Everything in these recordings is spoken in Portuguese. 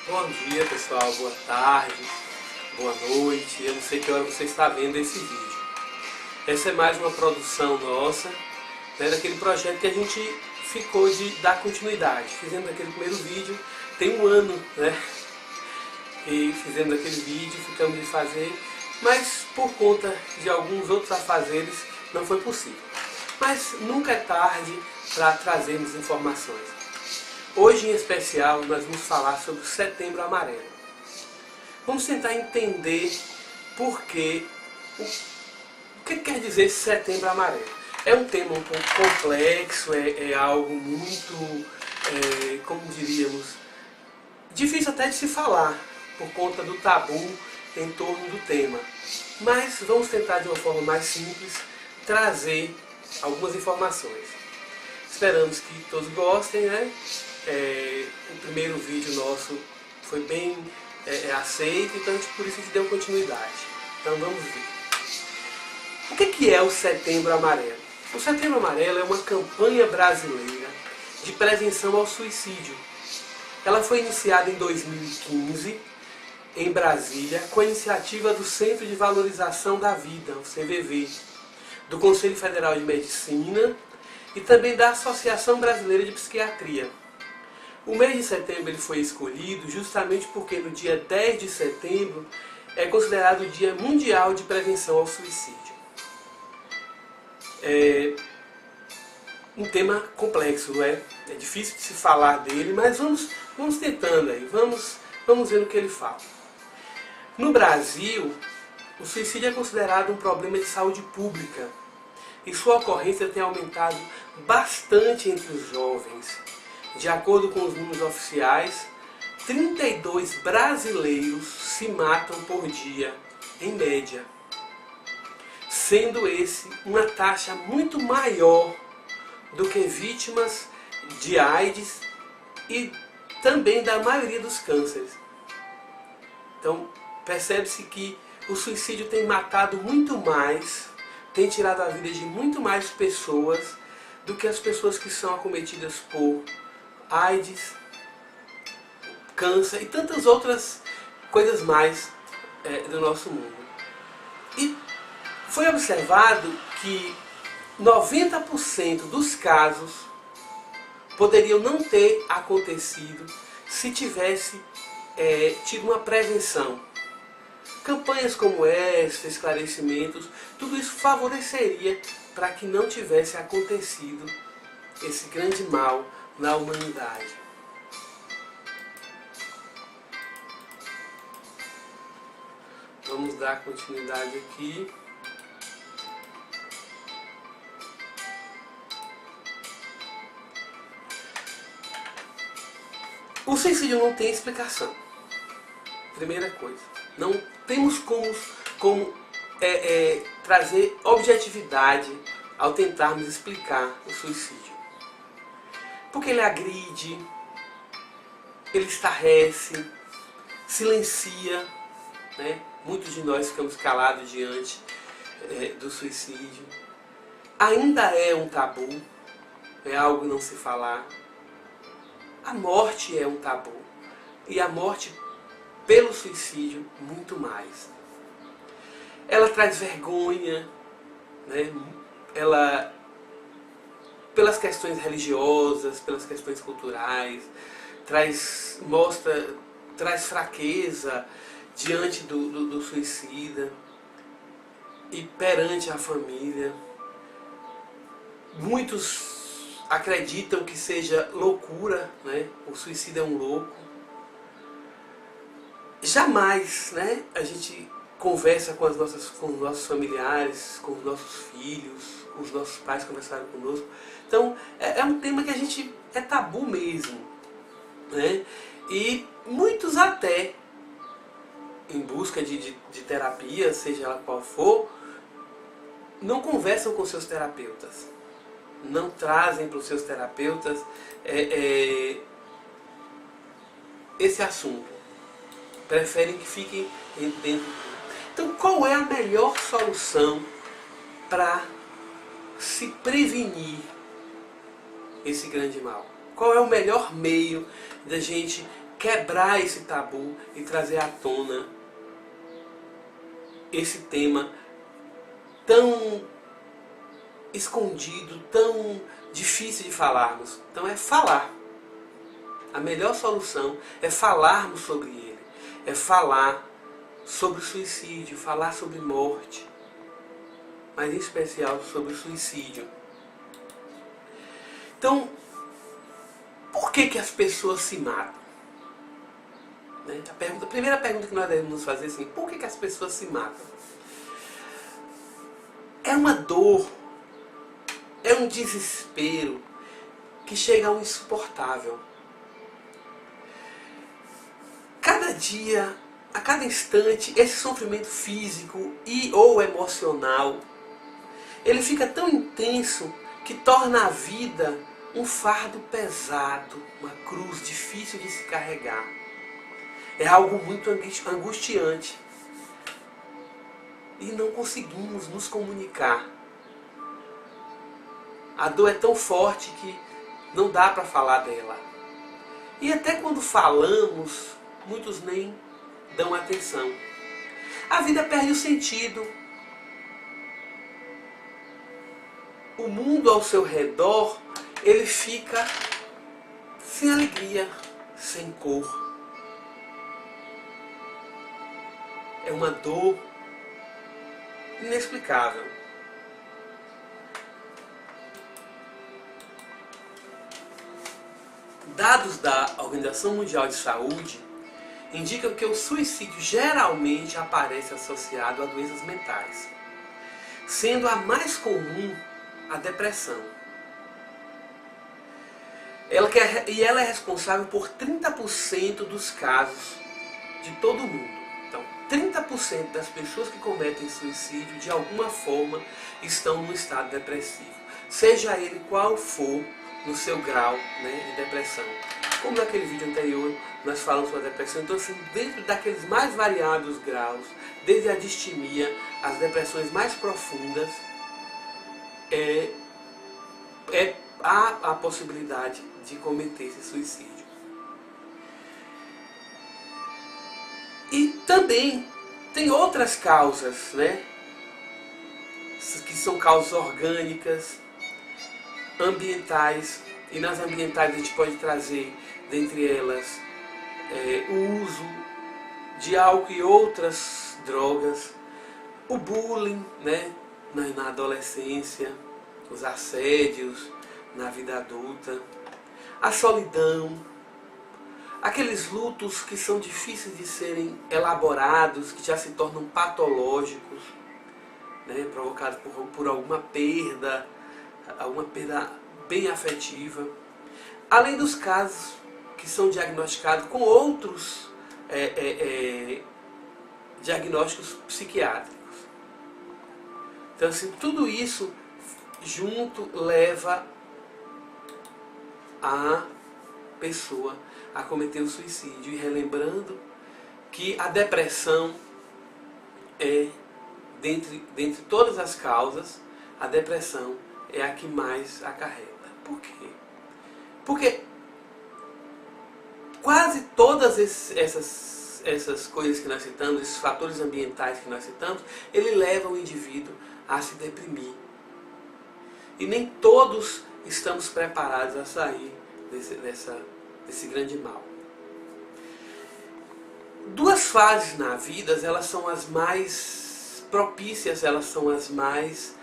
Bom dia pessoal, boa tarde, boa noite, eu não sei que hora você está vendo esse vídeo. Essa é mais uma produção nossa, daquele projeto que a gente ficou de dar continuidade. Fizemos aquele primeiro vídeo, tem um ano, e fizemos aquele vídeo, ficamos de fazer, mas por conta de alguns outros afazeres não foi possível. Mas nunca é tarde para trazermos informações. Hoje, em especial, nós vamos falar sobre o Setembro Amarelo. Vamos tentar entender o que quer dizer esse Setembro Amarelo. É um tema um pouco complexo, é algo muito, como diríamos, difícil até de se falar, por conta do tabu em torno do tema. Mas vamos tentar, de uma forma mais simples, trazer algumas informações. Esperamos que todos gostem, o primeiro vídeo nosso foi bem aceito, então por isso a gente deu continuidade. Então vamos ver. O que é o Setembro Amarelo? O Setembro Amarelo é uma campanha brasileira de prevenção ao suicídio. Ela foi iniciada em 2015 em Brasília com a iniciativa do Centro de Valorização da Vida, o CVV, do Conselho Federal de Medicina e também da Associação Brasileira de Psiquiatria. O mês de setembro ele foi escolhido justamente porque no dia 10 de setembro é considerado o Dia Mundial de Prevenção ao Suicídio. É um tema complexo, não é? É difícil de se falar dele, mas vamos tentando aí, vamos ver o que ele fala. No Brasil, o suicídio é considerado um problema de saúde pública e sua ocorrência tem aumentado bastante entre os jovens. De acordo com os números oficiais, 32 brasileiros se matam por dia, em média. Sendo esse uma taxa muito maior do que vítimas de AIDS e também da maioria dos cânceres. Então, percebe-se que o suicídio tem matado muito mais, tem tirado a vida de muito mais pessoas do que as pessoas que são acometidas por AIDS, câncer e tantas outras coisas mais do nosso mundo. E foi observado que 90% dos casos poderiam não ter acontecido se tivesse tido uma prevenção. Campanhas como esta, esclarecimentos, tudo isso favoreceria para que não tivesse acontecido esse grande mal na humanidade. Vamos dar continuidade aqui. O suicídio não tem explicação. Primeira coisa. Não temos como trazer objetividade ao tentarmos explicar o suicídio. Porque ele agride, ele estarrece, silencia, Muitos de nós ficamos calados diante do suicídio. Ainda é um tabu, é algo não se falar. A morte é um tabu. E a morte pelo suicídio, muito mais. Ela traz vergonha, ela, pelas questões religiosas, pelas questões culturais, traz fraqueza diante do suicida e perante a família. Muitos acreditam que seja loucura, o suicídio é um louco. Jamais a gente conversa com os nossos familiares, com os nossos filhos, com os nossos pais conversaram conosco. Então é um tema que a gente é tabu mesmo. E muitos até, em busca de terapia, seja ela qual for, não conversam com seus terapeutas. Não trazem para os seus terapeutas esse assunto. Preferem que fiquem dentro. Então, qual é a melhor solução para se prevenir esse grande mal? Qual é o melhor meio da gente quebrar esse tabu e trazer à tona esse tema tão escondido, tão difícil de falarmos. Então é falar. A melhor solução é falarmos sobre ele. É falar sobre o suicídio, falar sobre morte. Mas em especial sobre o suicídio. Então, por que as pessoas se matam? Né? A primeira pergunta que nós devemos nos fazer é assim, por que as pessoas se matam? É uma dor, é um desespero que chega ao insuportável. Cada dia, a cada instante, esse sofrimento físico e ou emocional, ele fica tão intenso que torna a vida um fardo pesado, uma cruz difícil de se carregar. É algo muito angustiante. E não conseguimos nos comunicar. A dor é tão forte que não dá para falar dela. E até quando falamos, muitos nem dão atenção. A vida perde o sentido. O mundo ao seu redor, ele fica sem alegria, sem cor. É uma dor inexplicável. Dados da Organização Mundial de Saúde indicam que o suicídio geralmente aparece associado a doenças mentais, sendo a mais comum a depressão. Ela é responsável por 30% dos casos de todo o mundo. Então, 30% das pessoas que cometem suicídio, de alguma forma, estão num estado depressivo. Seja ele qual for no seu grau, né, de depressão. Como naquele vídeo anterior, nós falamos sobre a depressão. Então, assim, dentro daqueles mais variados graus, desde a distimia, as depressões mais profundas, há a possibilidade de cometer esse suicídio. E também tem outras causas, né? Que são causas orgânicas, ambientais. E nas ambientais a gente pode trazer, dentre elas, o uso de álcool e outras drogas, o bullying, né? Na adolescência, os assédios na vida adulta, a solidão, aqueles lutos que são difíceis de serem elaborados, que já se tornam patológicos, né, provocados por alguma perda bem afetiva. Além dos casos que são diagnosticados com outros diagnósticos psiquiátricos. Então, assim, tudo isso junto leva a pessoa a cometer o suicídio. E relembrando que a depressão é, dentre todas as causas, a depressão é a que mais acarreta. Por quê? Porque quase todas essas coisas que nós citamos, esses fatores ambientais que nós citamos, ele leva o indivíduo a se deprimir. E nem todos estamos preparados a sair desse grande mal. Duas fases na vida, elas são as mais propícias, elas são as mais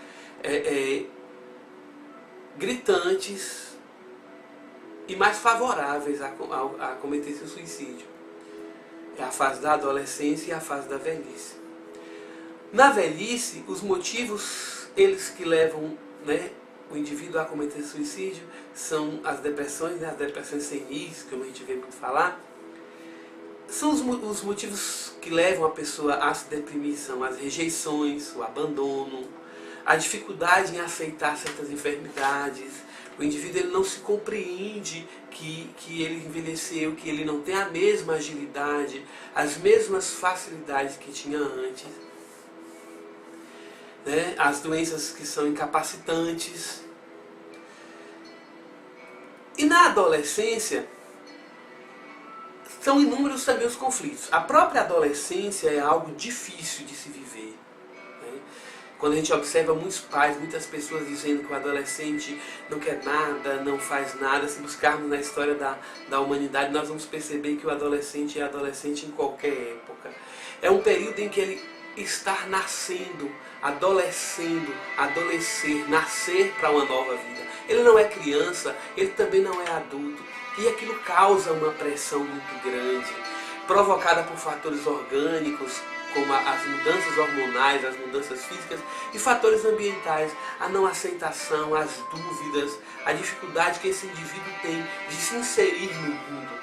gritantes e mais favoráveis a cometer esse suicídio. É a fase da adolescência e a fase da velhice. Na velhice, os motivos eles que levam, né, o indivíduo a cometer suicídio são as depressões, né, as depressões senis, como a gente vê muito falar. São os motivos que levam a pessoa a se deprimir, são as rejeições, o abandono, a dificuldade em aceitar certas enfermidades. O indivíduo ele não se compreende que ele envelheceu, que ele não tem a mesma agilidade, as mesmas facilidades que tinha antes. Né? As doenças que são incapacitantes. E na adolescência, São inúmeros também os conflitos. A própria adolescência é algo difícil de se viver, né? Quando a gente observa muitos pais, muitas pessoas dizendo que o adolescente não quer nada, não faz nada, se buscarmos na história da humanidade, nós vamos perceber que o adolescente é adolescente em qualquer época. É um período em que ele está nascendo, adolescendo, adolescer, nascer para uma nova vida. Ele não é criança, ele também não é adulto. E aquilo causa uma pressão muito grande, provocada por fatores orgânicos, como as mudanças hormonais, as mudanças físicas, e fatores ambientais, a não aceitação, as dúvidas, a dificuldade que esse indivíduo tem de se inserir no mundo.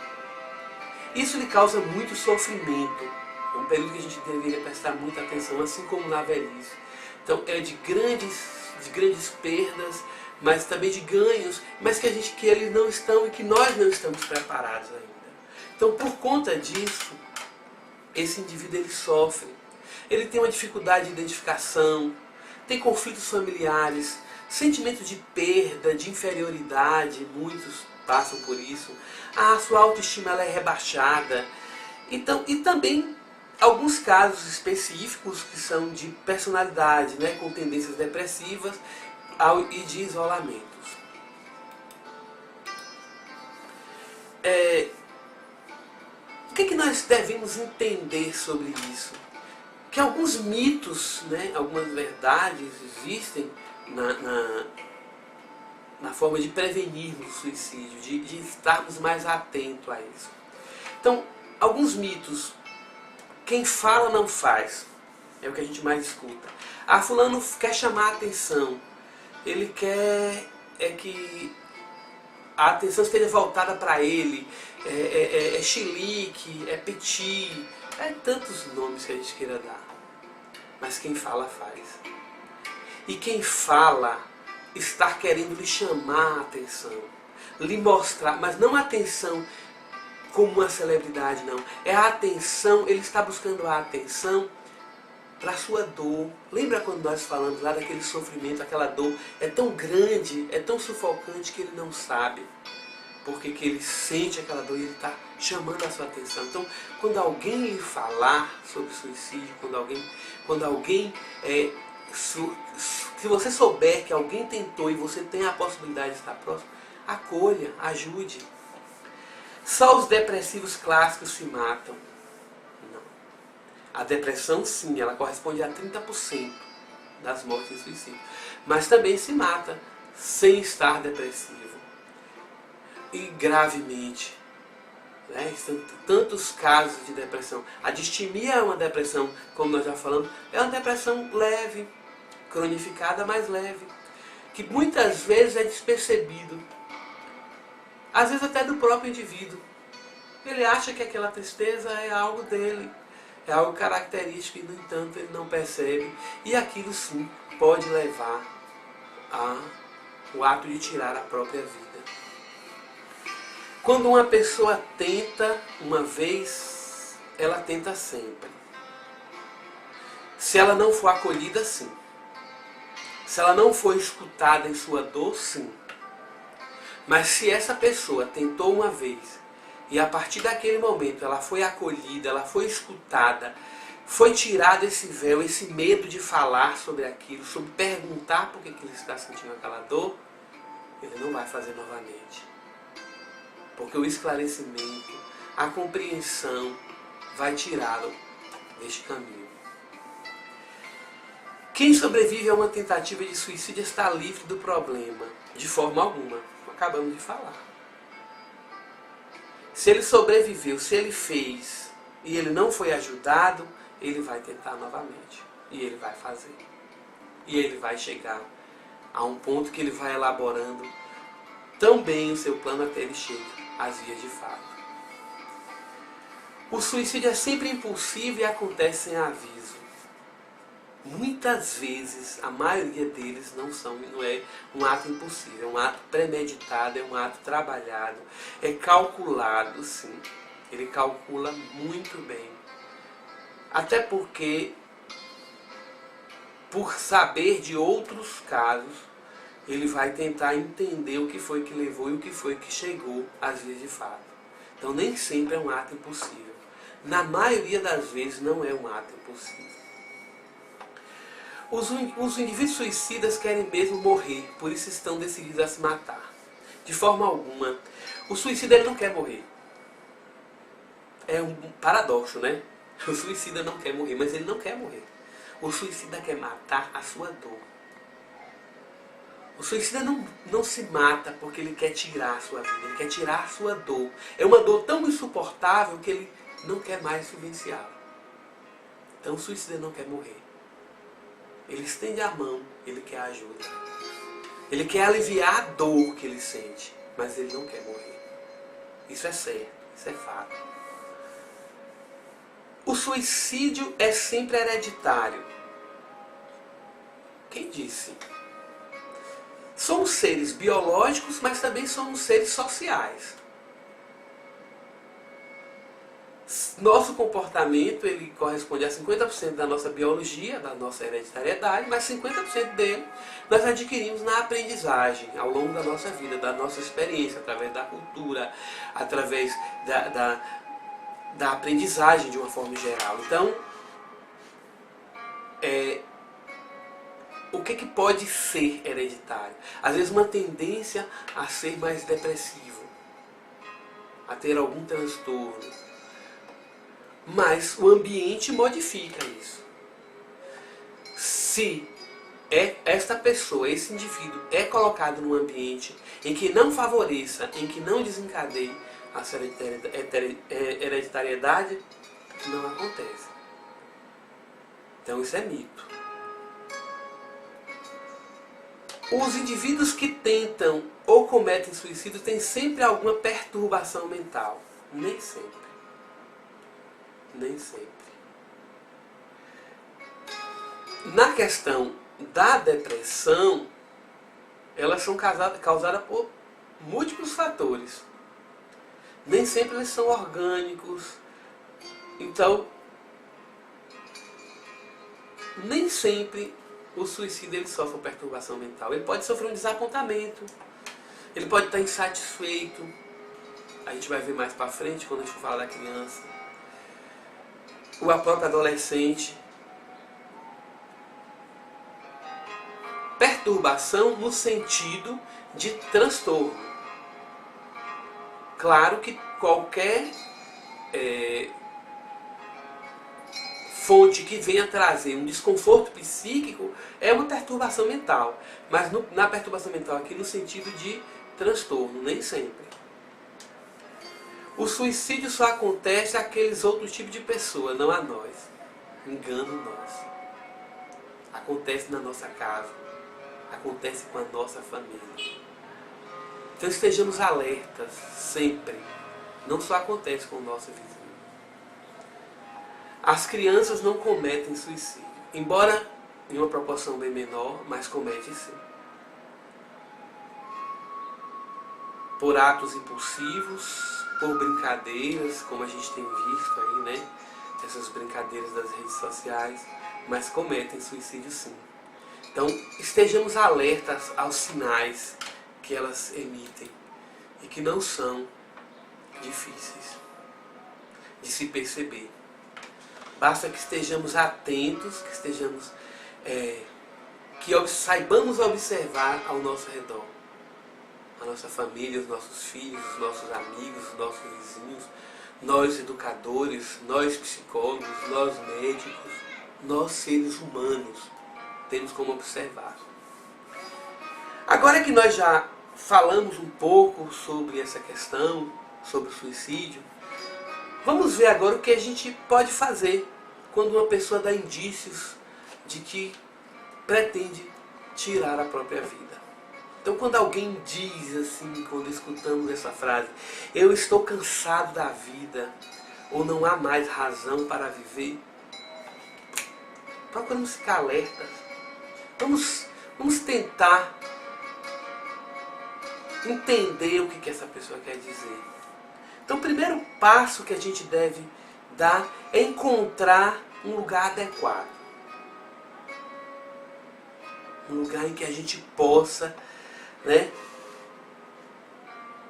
Isso lhe causa muito sofrimento. É um período que a gente deveria prestar muita atenção, assim como na velhice. Então é de grandes perdas, mas também de ganhos, mas que eles não estão e que nós não estamos preparados ainda. Então, por conta disso, esse indivíduo ele sofre. Ele tem uma dificuldade de identificação, tem conflitos familiares, sentimento de perda, de inferioridade, muitos passam por isso. A sua autoestima ela é rebaixada. Então, e também alguns casos específicos que são de personalidade, né, com tendências depressivas e de isolamentos. O que nós devemos entender sobre isso? Que alguns mitos, né, algumas verdades existem na forma de prevenirmos o suicídio, de estarmos mais atentos a isso. Então, alguns mitos. Quem fala não faz. É o que a gente mais escuta. Ah, fulano quer chamar a atenção. Ele quer que a atenção esteja voltada para ele. É chilique, é petit. É tantos nomes que a gente queira dar. Mas quem fala faz. E quem fala está querendo lhe chamar a atenção. Lhe mostrar, mas não a atenção como uma celebridade, não. É a atenção, ele está buscando a atenção para a sua dor. Lembra quando nós falamos lá daquele sofrimento, aquela dor é tão grande, é tão sufocante que ele não sabe. Porque que ele sente aquela dor e ele está chamando a sua atenção. Então, quando alguém lhe falar sobre suicídio, quando alguém se você souber que alguém tentou e você tem a possibilidade de estar próximo, acolha, ajude. Só os depressivos clássicos se matam. Não. A depressão, sim, ela corresponde a 30% das mortes em suicídio. Mas também se mata sem estar depressivo. E gravemente. Né? Tantos casos de depressão. A distimia é uma depressão, como nós já falamos, é uma depressão leve, cronificada, mas leve. Que muitas vezes é despercebido. Às vezes até do próprio indivíduo. Ele acha que aquela tristeza é algo dele, é algo característico e, no entanto, ele não percebe. E aquilo, sim, pode levar ao ato de tirar a própria vida. Quando uma pessoa tenta uma vez, ela tenta sempre. Se ela não for acolhida, sim. Se ela não for escutada em sua dor, sim. Mas se essa pessoa tentou uma vez e a partir daquele momento ela foi acolhida, ela foi escutada, foi tirado esse véu, esse medo de falar sobre aquilo, sobre perguntar por que ele está sentindo aquela dor, ele não vai fazer novamente. Porque o esclarecimento, a compreensão vai tirá-lo deste caminho. Quem sobrevive a uma tentativa de suicídio está livre do problema, de forma alguma. Acabamos de falar. Se ele sobreviveu, se ele fez e ele não foi ajudado, ele vai tentar novamente. E ele vai fazer. E ele vai chegar a um ponto que ele vai elaborando tão bem o seu plano até ele chegar às vias de fato. O suicídio é sempre impulsivo e acontece sem aviso. Muitas vezes, a maioria deles não é um ato impulsivo, é um ato premeditado, é um ato trabalhado, é calculado, sim. Ele calcula muito bem. Até porque, por saber de outros casos, ele vai tentar entender o que foi que levou e o que foi que chegou às vias de fato. Então nem sempre é um ato impossível. Na maioria das vezes não é um ato impossível. Os indivíduos suicidas querem mesmo morrer, por isso estão decididos a se matar. De forma alguma. O suicida ele não quer morrer. É um paradoxo, né? O suicida não quer morrer, mas ele não quer morrer. O suicida quer matar a sua dor. O suicida não se mata porque ele quer tirar a sua vida, ele quer tirar a sua dor. É uma dor tão insuportável que ele não quer mais vivenciá-la. Então o suicida não quer morrer. Ele estende a mão, ele quer ajuda. Ele quer aliviar a dor que ele sente, mas ele não quer morrer. Isso é certo, isso é fato. O suicídio é sempre hereditário. Quem disse? Somos seres biológicos, mas também somos seres sociais. Nosso comportamento ele corresponde a 50% da nossa biologia, da nossa hereditariedade, mas 50% dele nós adquirimos na aprendizagem, ao longo da nossa vida, da nossa experiência, através da cultura, através da aprendizagem de uma forma geral. Então, o que pode ser hereditário? Às vezes uma tendência a ser mais depressivo, a ter algum transtorno. Mas o ambiente modifica isso. Se esta pessoa, esse indivíduo, é colocado num ambiente em que não favoreça, em que não desencadeie a hereditariedade, não acontece. Então isso é mito. Os indivíduos que tentam ou cometem suicídio têm sempre alguma perturbação mental. Nem sempre. Nem sempre. Na questão da depressão, elas são causadas por múltiplos fatores. Nem sempre eles são orgânicos. Então, nem sempre o suicídio ele sofre uma perturbação mental. Ele pode sofrer um desapontamento. Ele pode estar insatisfeito. A gente vai ver mais para frente quando a gente for falar da criança. O próprio adolescente. Perturbação no sentido de transtorno. Claro que qualquer fonte que venha trazer um desconforto psíquico é uma perturbação mental. Mas na perturbação mental aqui no sentido de transtorno, nem sempre. O suicídio só acontece àqueles outros tipos de pessoa, não a nós. Engano nós. Acontece na nossa casa. Acontece com a nossa família. Então estejamos alertas sempre. Não só acontece com o nosso vizinho. As crianças não cometem suicídio. Embora em uma proporção bem menor, mas cometem sim. Por atos impulsivos, por brincadeiras, como a gente tem visto aí, né? Essas brincadeiras das redes sociais, mas cometem suicídio sim. Então, estejamos alertas aos sinais que elas emitem e que não são difíceis de se perceber. Basta que estejamos atentos, que saibamos observar ao nosso redor. A nossa família, os nossos filhos, os nossos amigos, os nossos vizinhos, nós educadores, nós psicólogos, nós médicos, nós seres humanos, temos como observar. Agora que nós já falamos um pouco sobre essa questão, sobre o suicídio, vamos ver agora o que a gente pode fazer quando uma pessoa dá indícios de que pretende tirar a própria vida. Então quando alguém diz assim, quando escutamos essa frase, eu estou cansado da vida, ou não há mais razão para viver, procuramos ficar alertas. Vamos tentar entender o que essa pessoa quer dizer. Então o primeiro passo que a gente deve dar é encontrar um lugar adequado. Um lugar em que a gente possa, né,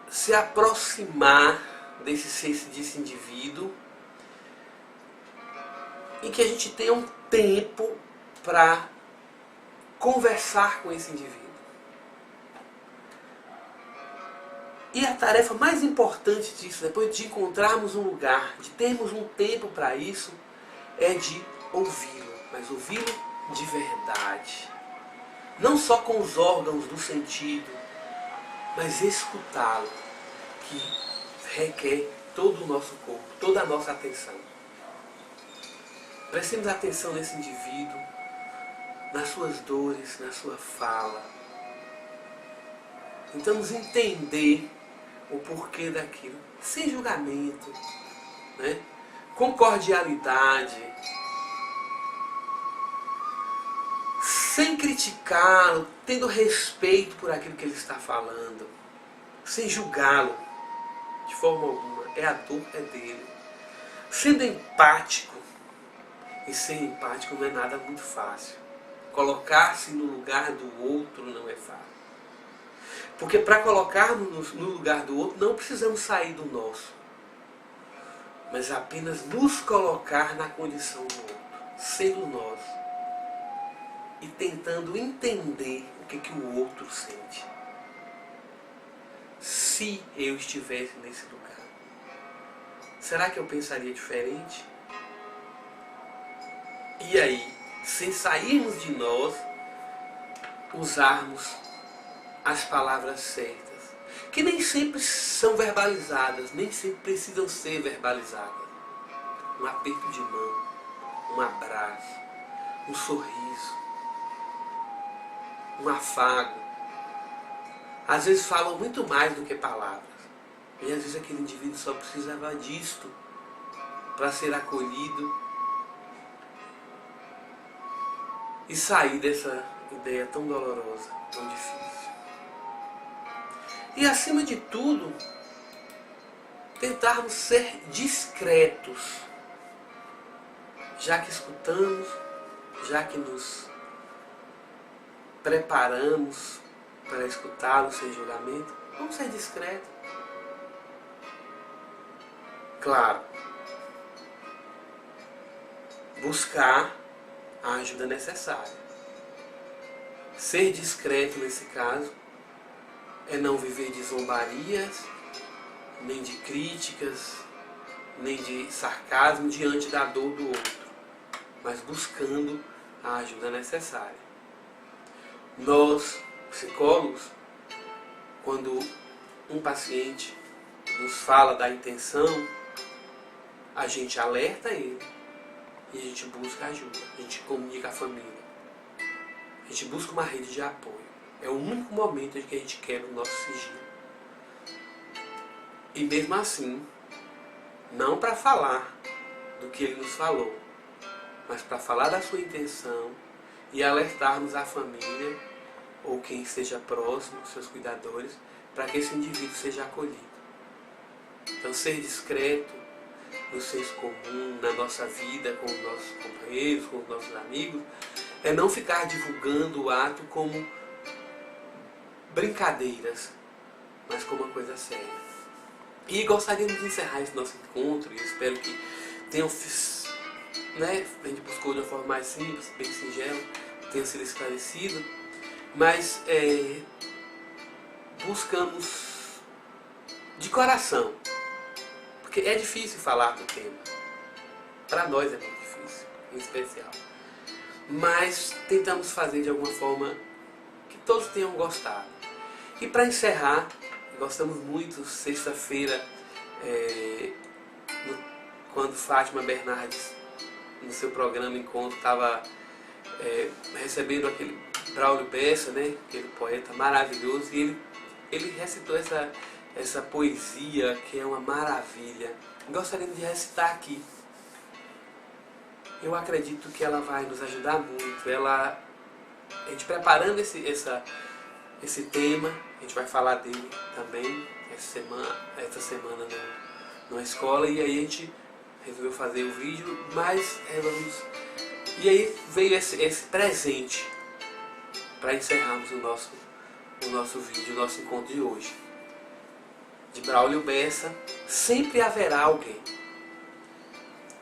se aproximar desse indivíduo, e que a gente tenha um tempo para conversar com esse indivíduo. E a tarefa mais importante disso, depois de encontrarmos um lugar, de termos um tempo para isso, é de ouvi-lo, mas ouvi-lo de verdade. Não só com os órgãos do sentido, mas escutá-lo, que requer todo o nosso corpo, toda a nossa atenção. Prestemos atenção nesse indivíduo, nas suas dores, na sua fala. Tentamos entender o porquê daquilo, sem julgamento, né? Com cordialidade, sem criticá-lo, tendo respeito por aquilo que ele está falando, sem julgá-lo de forma alguma. A dor é dele. Sendo empático, e ser empático não é nada muito fácil. Colocar-se no lugar do outro não é fácil. Porque para colocarmos no lugar do outro, não precisamos sair do nosso, mas apenas nos colocar na condição do outro, sendo nós, e tentando entender o que o outro sente. Se eu estivesse nesse lugar, será que eu pensaria diferente? E aí, sem sairmos de nós, usarmos as palavras certas, que nem sempre são verbalizadas, nem sempre precisam ser verbalizadas. Um aperto de mão, um abraço, um sorriso, um afago. Às vezes falam muito mais do que palavras. E às vezes aquele indivíduo só precisava disto para ser acolhido e sair dessa ideia tão dolorosa, tão difícil. E acima de tudo, tentarmos ser discretos, já que escutamos, já que nos preparamos para escutá-lo sem julgamento, vamos ser discretos. Claro, buscar a ajuda necessária. Ser discreto nesse caso é não viver de zombarias, nem de críticas, nem de sarcasmo diante da dor do outro, mas buscando a ajuda necessária. Nós, psicólogos, quando um paciente nos fala da intenção, a gente alerta ele e a gente busca ajuda, a gente comunica à família, a gente busca uma rede de apoio. É o único momento em que a gente quebra o nosso sigilo. E mesmo assim, não para falar do que ele nos falou, mas para falar da sua intenção e alertarmos a família ou quem esteja próximo, seus cuidadores, para que esse indivíduo seja acolhido. Então, ser discreto no senso comum, na nossa vida, com os nossos companheiros, com os nossos amigos, é não ficar divulgando o ato como brincadeiras, mas como uma coisa séria. E gostaríamos de encerrar esse nosso encontro, e espero que tenham, né, a gente buscou de uma forma mais simples, bem singela, tenha sido esclarecido, mas buscamos de coração, porque é difícil falar do tema, para nós é muito difícil, em especial, mas tentamos fazer de alguma forma que todos tenham gostado. E para encerrar, gostamos muito, sexta-feira, quando Fátima Bernardes, no seu programa Encontro, estava recebendo aquele Braulio Bessa, né, aquele poeta maravilhoso, e ele recitou essa poesia que é uma maravilha. Gostaríamos de recitar aqui. Eu acredito que ela vai nos ajudar muito. A gente preparando esse tema, a gente vai falar dele também essa semana na escola, e aí a gente resolveu fazer o vídeo, mas e aí veio esse presente para encerrarmos o nosso vídeo, o nosso encontro de hoje. de Braulio Bessa, sempre haverá alguém.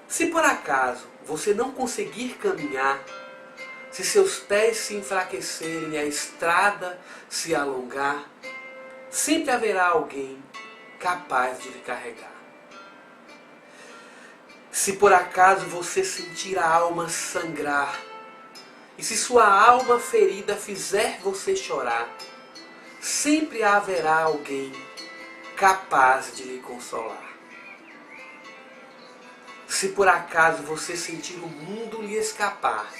Se por acaso você não conseguir caminhar, se seus pés se enfraquecerem e a estrada se alongar, sempre haverá alguém capaz de lhe carregar. Se por acaso você sentir a alma sangrar, e se sua alma ferida fizer você chorar, sempre haverá alguém capaz de lhe consolar. Se por acaso você sentir o mundo lhe escapar,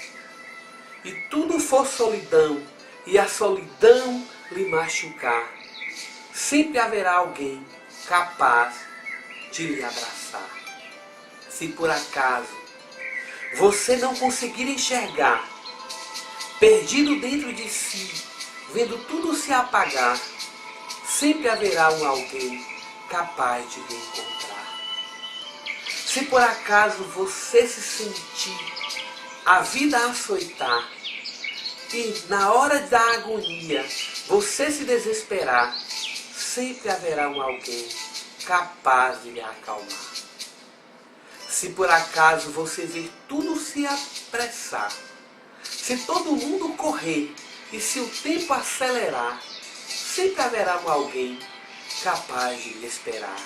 e tudo for solidão, e a solidão lhe machucar, sempre haverá alguém capaz de lhe abraçar. Se por acaso você não conseguir enxergar, perdido dentro de si, vendo tudo se apagar, sempre haverá um alguém capaz de lhe encontrar. Se por acaso você se sentir a vida açoitar, e na hora da agonia você se desesperar, sempre haverá um alguém capaz de lhe acalmar. Se por acaso você ver tudo se apressar, se todo mundo correr e se o tempo acelerar, sempre haverá um alguém capaz de lhe esperar.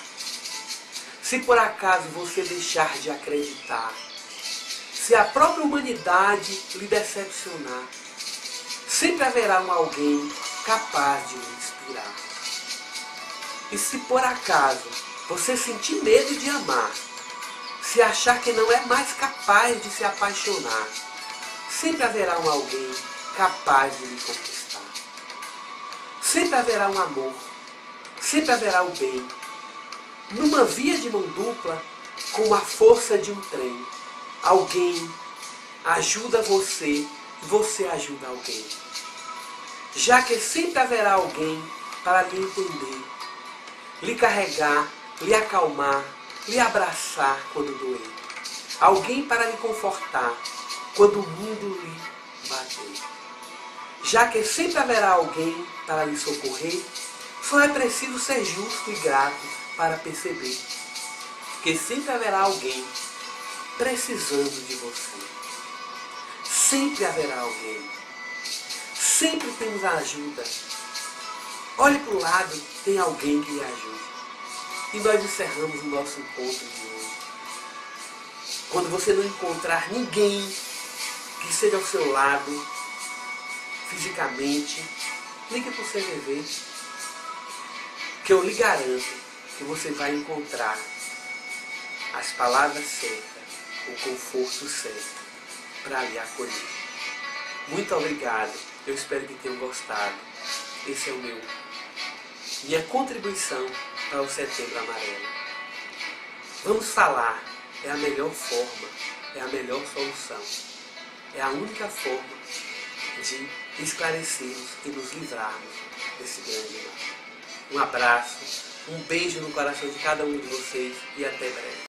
Se por acaso você deixar de acreditar, se a própria humanidade lhe decepcionar, sempre haverá um alguém capaz de lhe inspirar. E se por acaso você sentir medo de amar, se achar que não é mais capaz de se apaixonar, sempre haverá um alguém capaz de lhe conquistar. Sempre haverá um amor, sempre haverá o bem, numa via de mão dupla, com a força de um trem. Alguém ajuda você e você ajuda alguém. Já que sempre haverá alguém para lhe entender, lhe carregar, lhe acalmar, lhe abraçar quando doer. Alguém para lhe confortar quando o mundo lhe bater. Já que sempre haverá alguém para lhe socorrer, só é preciso ser justo e grato para perceber que sempre haverá alguém precisando de você. Sempre haverá alguém. Sempre temos ajuda. Olhe para o lado, tem alguém que lhe ajude. E nós encerramos o nosso encontro de hoje. Quando você não encontrar ninguém que esteja ao seu lado, fisicamente, ligue para o CVV, que eu lhe garanto que você vai encontrar as palavras certas, o conforto certo para lhe acolher. Muito obrigado, eu espero que tenham gostado. Esse é minha contribuição para o Setembro Amarelo. Vamos falar, é a melhor forma, é a melhor solução, é a única forma de esclarecermos e nos livrarmos desse grande mal. Um abraço, um beijo no coração de cada um de vocês e até breve.